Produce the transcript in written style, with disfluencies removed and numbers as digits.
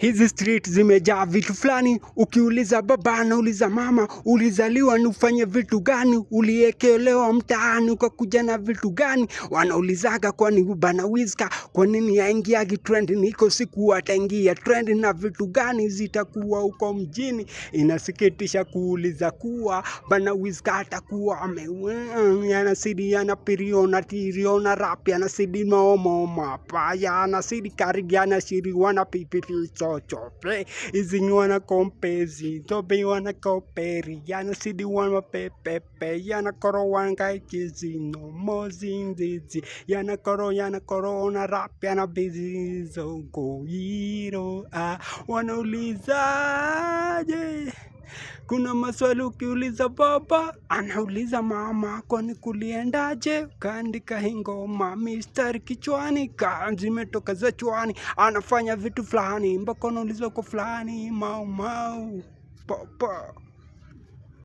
Hizi street zimejaa vitu fulani, ukiuliza baba anauliza mama, ulizaliwa ni ufanye vitu gani, uliekelewa mtaani ukakuja na vitu gani, wanaulizaga kwani bana Wizkid kwa nini yaingiagi trend, niko siku wataingia trend na vitu gani zitakuwa huko mjini. Inasikitisha kuuliza kuwa bana Wizkid atakuwa yanasidi yanapiriona tiriona rap yanasidi momo mapa yanasidi karigana shiri wana pipipi chochope izi wana kompezi tobe wana koperi yanasidi wana pepepe yana koro wanga kizino mozinzizi yana koro na rap yana busy zoko hiro wanaulizaje. Kuna maswali ukiuliza baba anauliza mama kwani kuliendaje, kaandika ngoma mistari kichwani kanzi imetoka za chwani, anafanya vitu fulani mpaka anauliza kwa fulani mau papa.